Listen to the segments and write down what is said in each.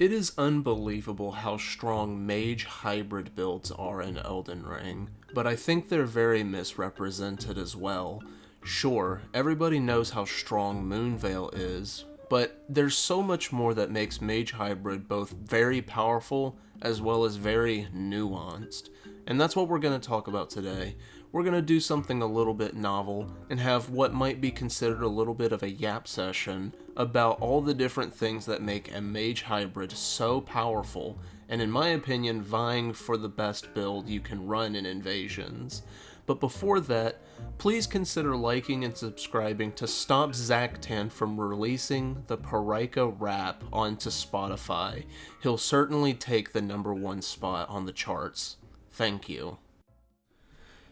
It is unbelievable how strong mage hybrid builds are in Elden Ring, but I think they're very misrepresented as well. Sure, everybody knows how strong Moonveil is, but there's so much more that makes mage hybrid both very powerful as well as very nuanced. And that's what we're going to talk about today. We're going to do something a little bit novel and have what might be considered a little bit of a yap session about all the different things that make a mage hybrid so powerful, and in my opinion, vying for the best build you can run in Invasions. But before that, please consider liking and subscribing to stop Zactan from releasing the Parika rap onto Spotify. He'll certainly take the #1 spot on the charts. Thank you.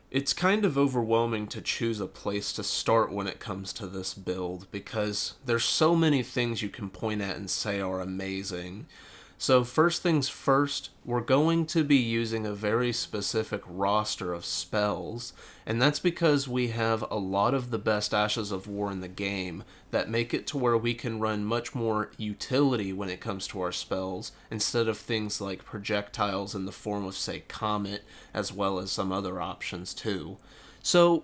It's kind of overwhelming to choose a place to start when it comes to this build, because there's so many things you can point at and say are amazing. So first things first, we're going to be using a very specific roster of spells, and that's because we have a lot of the best Ashes of War in the game that make it to where we can run much more utility when it comes to our spells, instead of things like projectiles in the form of, say, Comet, as well as some other options too. So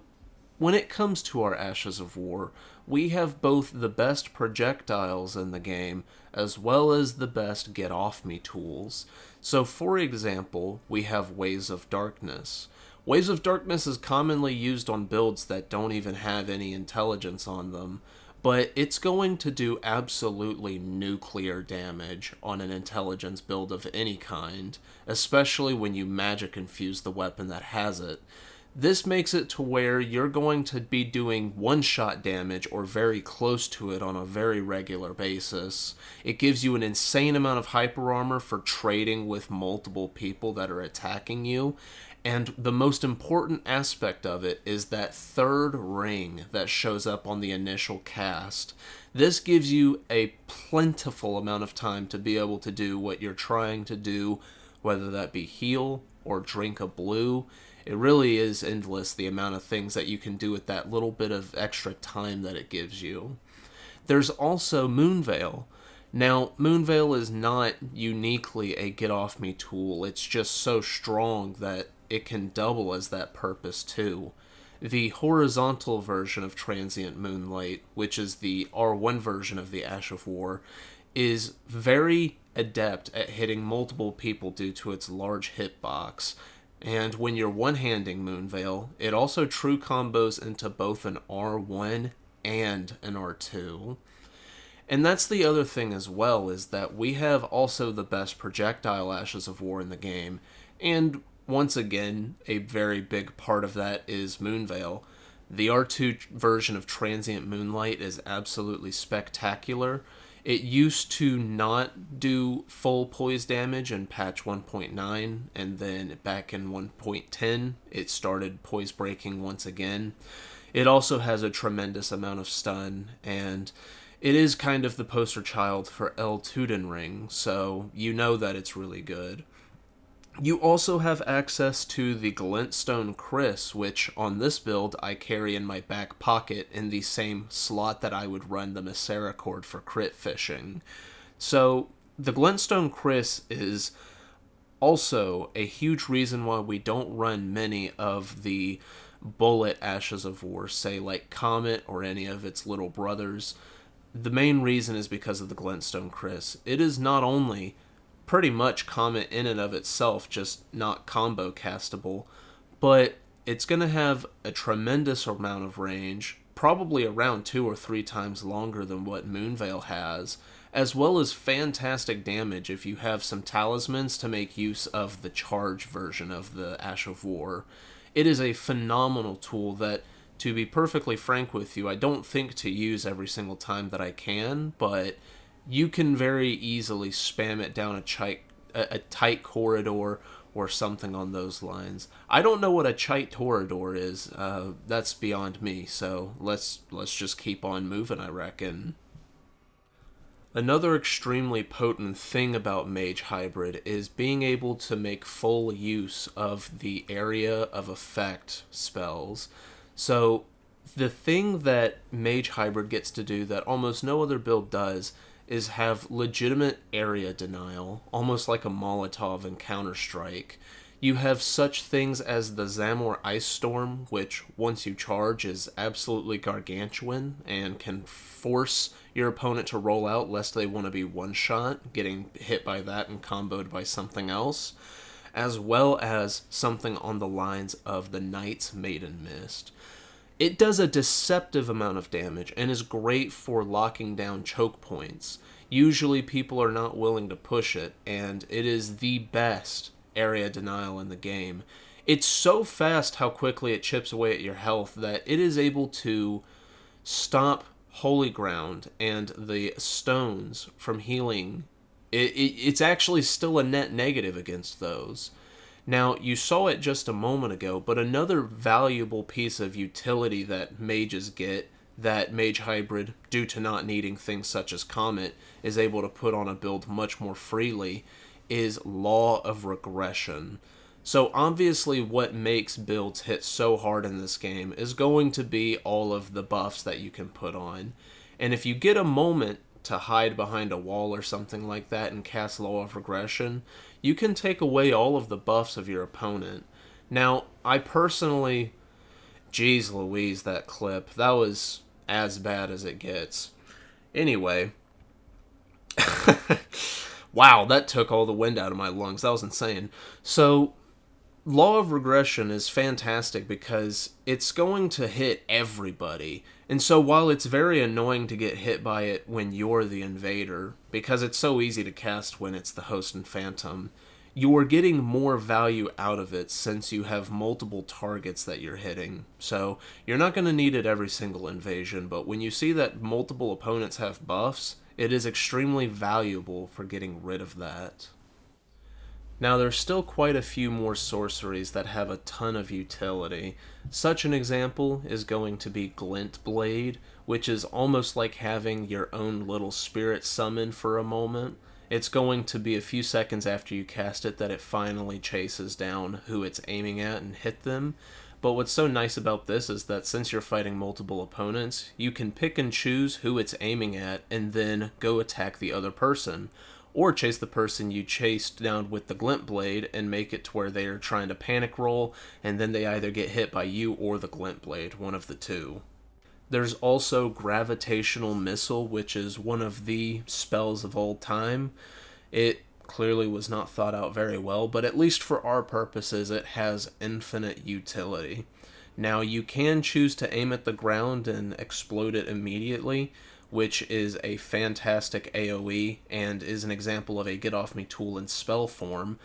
when it comes to our Ashes of War, we have both the best projectiles in the game as well as the best get-off-me tools. So for example, we have Waves of Darkness. Waves of Darkness is commonly used on builds that don't even have any intelligence on them, but it's going to do absolutely nuclear damage on an intelligence build of any kind, especially when you magic infuse the weapon that has it. This makes it to where you're going to be doing one-shot damage or very close to it on a very regular basis. It gives you an insane amount of hyper armor for trading with multiple people that are attacking you. And the most important aspect of it is that third ring that shows up on the initial cast. This gives you a plentiful amount of time to be able to do what you're trying to do, whether that be heal or drink a blue. It really is endless, the amount of things that you can do with that little bit of extra time that it gives you. There's also Moonveil. Now, Moonveil is not uniquely a get-off-me tool. It's just so strong that it can double as that purpose too. The horizontal version of Transient Moonlight, which is the R1 version of the Ash of War, is very adept at hitting multiple people due to its large hitbox. And when you're one-handing Moonveil, it also true combos into both an R1 and an R2. And that's the other thing as well, is that we have also the best projectile Ashes of War in the game. And once again, a very big part of that is Moonveil. The R2 version of Transient Moonlight is absolutely spectacular. It used to not do full poise damage in patch 1.9, and then back in 1.10, it started poise breaking once again. It also has a tremendous amount of stun, and it is kind of the poster child for Elden Ring, so you know that it's really good. You also have access to the glintstone Chris, which on this build I carry in my back pocket in the same slot that I would run the Misericord for crit fishing. So the glintstone Chris is also a huge reason why we don't run many of the bullet Ashes of War, say like Comet or any of its little brothers. The main reason is because of the glintstone Chris. It is not only pretty much Comet in and of itself, just not combo castable, but it's going to have a tremendous amount of range, probably around 2 or 3 times longer than what Moonveil has, as well as fantastic damage if you have some talismans to make use of the charge version of the Ash of War. It is a phenomenal tool that, to be perfectly frank with you, I don't think to use every single time that I can, but you can very easily spam it down a tight corridor or something on those lines. I don't know what a tight corridor is. That's beyond me, so let's just keep on moving, I reckon. Another extremely potent thing about Mage Hybrid is being able to make full use of the area of effect spells. So the thing that Mage Hybrid gets to do that almost no other build does is have legitimate area denial, almost like a Molotov in Counter-Strike. You have such things as the Zamor Ice Storm, which, once you charge, is absolutely gargantuan and can force your opponent to roll out lest they want to be one-shot, getting hit by that and comboed by something else, as well as something on the lines of the Knight's Maiden Mist. It does a deceptive amount of damage and is great for locking down choke points. Usually people are not willing to push it, and it is the best area denial in the game. It's so fast how quickly it chips away at your health that it is able to stop Holy Ground and the stones from healing. It's actually still a net negative against those. Now, you saw it just a moment ago, but another valuable piece of utility that mages get, that Mage Hybrid, due to not needing things such as Comet, is able to put on a build much more freely, is Law of Regression. So obviously what makes builds hit so hard in this game is going to be all of the buffs that you can put on. And if you get a moment to hide behind a wall or something like that and cast Law of Regression, you can take away all of the buffs of your opponent. Now, I personally... Jeez Louise, that clip. That was as bad as it gets. Anyway. Wow, that took all the wind out of my lungs. That was insane. So, Law of Regression is fantastic because it's going to hit everybody. And so while it's very annoying to get hit by it when you're the invader, because it's so easy to cast when it's the host and phantom, you are getting more value out of it since you have multiple targets that you're hitting. So you're not going to need it every single invasion, but when you see that multiple opponents have buffs, it is extremely valuable for getting rid of that. Now, there's still quite a few more sorceries that have a ton of utility. Such an example is going to be Glint Blade, which is almost like having your own little spirit summon for a moment. It's going to be a few seconds after you cast it that it finally chases down who it's aiming at and hit them. But what's so nice about this is that since you're fighting multiple opponents, you can pick and choose who it's aiming at and then go attack the other person. Or chase the person you chased down with the Glint Blade and make it to where they are trying to panic roll, and then they either get hit by you or the Glint Blade, one of the two. There's also Gravitational Missile, which is one of the spells of all time. It clearly was not thought out very well, but at least for our purposes, it has infinite utility. Now, you can choose to aim at the ground and explode it immediately, which is a fantastic AoE and is an example of a get-off-me tool in spell form,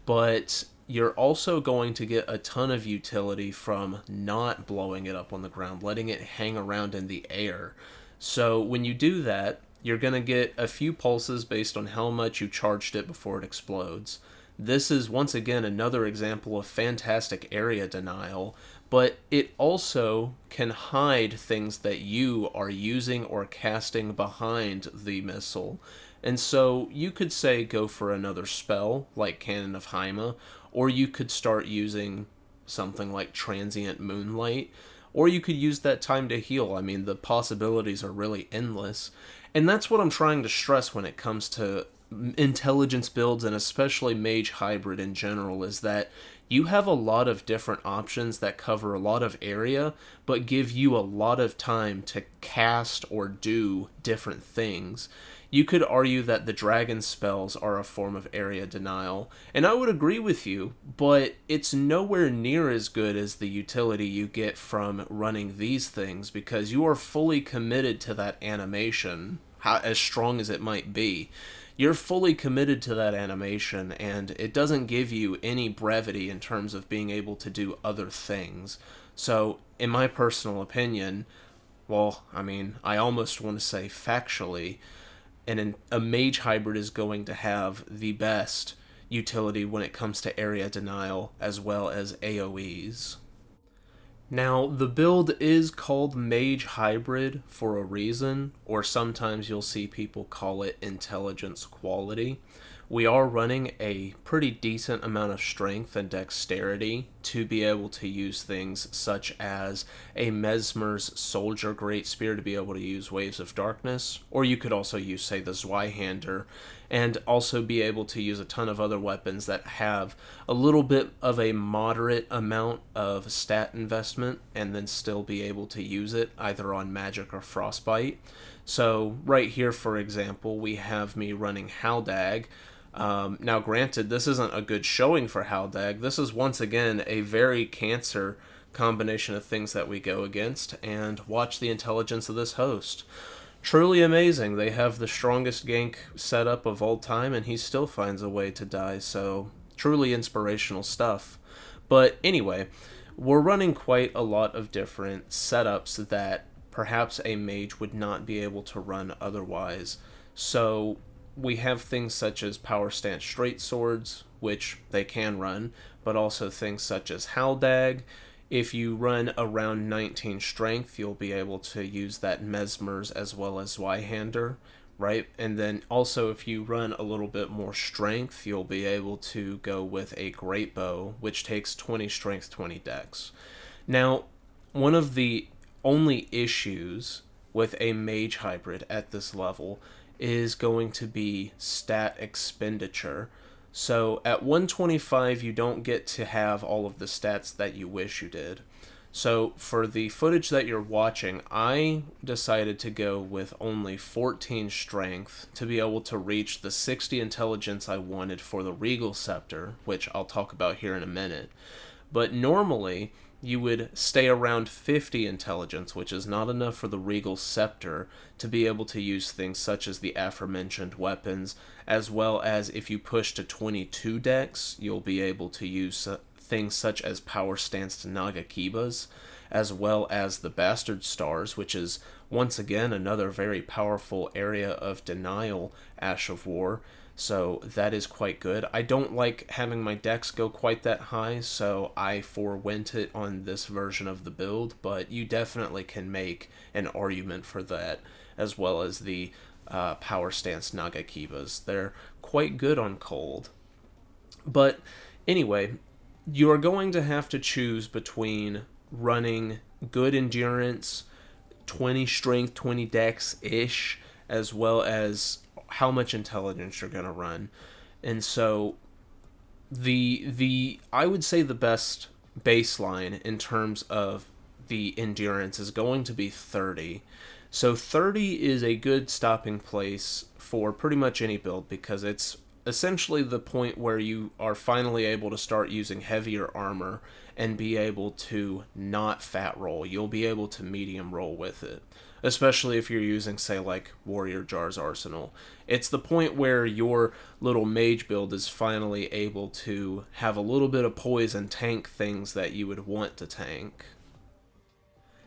but you're also going to get a ton of utility from not blowing it up on the ground, letting it hang around in the air. So when you do that, you're going to get a few pulses based on how much you charged it before it explodes. This is, once again, another example of fantastic area denial, but it also can hide things that you are using or casting behind the missile. And so you could say go for another spell, like Cannon of Haima, or you could start using something like Transient Moonlight, or you could use that time to heal. I mean, the possibilities are really endless. And that's what I'm trying to stress when it comes to intelligence builds, and especially Mage Hybrid in general, is that you have a lot of different options that cover a lot of area, but give you a lot of time to cast or do different things. You could argue that the dragon spells are a form of area denial, and I would agree with you, but it's nowhere near as good as the utility you get from running these things, because you are fully committed to that animation, as strong as it might be. You're fully committed to that animation, and it doesn't give you any brevity in terms of being able to do other things. So, in my personal opinion, well, I mean, I almost want to say factually, a Mage Hybrid is going to have the best utility when it comes to area denial as well as AoEs. Now, the build is called Mage Hybrid for a reason, or sometimes you'll see people call it Intelligence Quality. we are running a pretty decent amount of strength and dexterity to be able to use things such as a Mesmer's Soldier Great Spear to be able to use Waves of Darkness, or you could also use, say, the Zweihander, and also be able to use a ton of other weapons that have a little bit of a moderate amount of stat investment and then still be able to use it either on magic or frostbite. So right here, for example, we have me running Haldag. Now, granted, this isn't a good showing for Haldag. This is, once again, a very Cancer combination of things that we go against, and watch the intelligence of this host. Truly amazing. They have the strongest gank setup of all time, and he still finds a way to die, so truly inspirational stuff. But anyway, we're running quite a lot of different setups that perhaps a mage would not be able to run otherwise. So we have things such as power stance straight swords, which they can run, but also things such as Haldag. If you run around 19 strength, you'll be able to use that Mesmer's as well as Zweihander, right? And then also if you run a little bit more strength, you'll be able to go with a Great Bow, which takes 20 strength, 20 dex. Now, one of the only issues with a mage hybrid at this level is going to be stat expenditure. So at 125, you don't get to have all of the stats that you wish you did. So for the footage that you're watching, I decided to go with only 14 strength to be able to reach the 60 intelligence I wanted for the Regal Scepter, which I'll talk about here in a minute. But normally, you would stay around 50 intelligence, which is not enough for the Regal Scepter to be able to use things such as the aforementioned weapons, as well as if you push to 22 dex, you'll be able to use things such as Power Stance Nagakibas, as well as the Bastard Stars, which is once again another very powerful area of denial Ash of War. So that is quite good. I don't like having my dex go quite that high, so I forewent it on this version of the build, but you definitely can make an argument for that, as well as the Power Stance Nagakibas. They're quite good on cold. But anyway, you are going to have to choose between running good endurance, 20 strength, 20 dex-ish, as well as how much intelligence you're going to run. And so the I would say the best baseline in terms of the endurance is going to be 30. So 30 is a good stopping place for pretty much any build, because it's essentially the point where you are finally able to start using heavier armor and be able to not fat roll. You'll be able to medium roll with it, especially if you're using, say, like Warrior Jar's Arsenal. It's the point where your little mage build is finally able to have a little bit of poise and tank things that you would want to tank.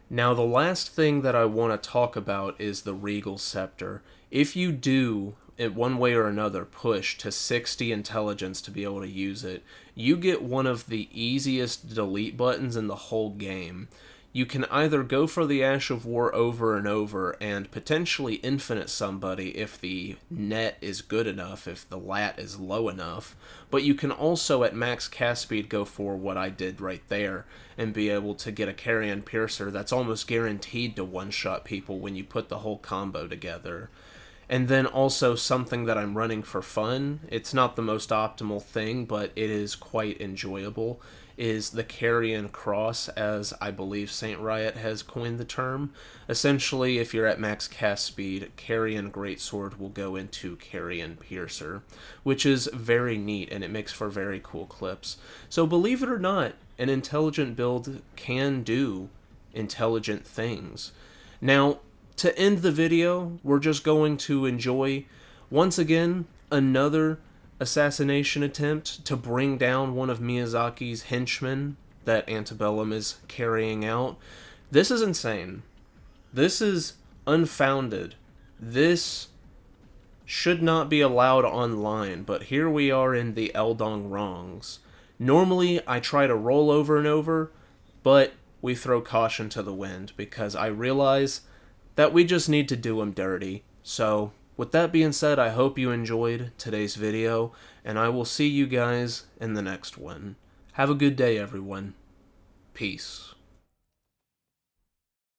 Now, the last thing that I want to talk about is the Regal Scepter. If you do, in one way or another, push to 60 intelligence to be able to use it, you get one of the easiest delete buttons in the whole game. You can either go for the Ash of War over and over and potentially infinite somebody if the net is good enough, if the lat is low enough, but you can also at max cast speed go for what I did right there and be able to get a Carrion Piercer that's almost guaranteed to one-shot people when you put the whole combo together. And then also something that I'm running for fun, it's not the most optimal thing, but it is quite enjoyable, is the Carrion Cross, as I believe Saint Riot has coined the term. Essentially, if you're at max cast speed, Carrion Greatsword will go into Carrion Piercer, which is very neat, and it makes for very cool clips. So believe it or not, an intelligent build can do intelligent things. Now, to end the video, we're just going to enjoy, once again, another assassination attempt to bring down one of Miyazaki's henchmen that Antebellum is carrying out. This is insane. This is unfounded. This should not be allowed online, but here we are in the Eldong Wrongs. Normally, I try to roll over and over, but we throw caution to the wind, because I realize that we just need to do him dirty. So With that being said, I hope you enjoyed today's video, and I will see you guys in the next one. Have a good day, everyone. Peace.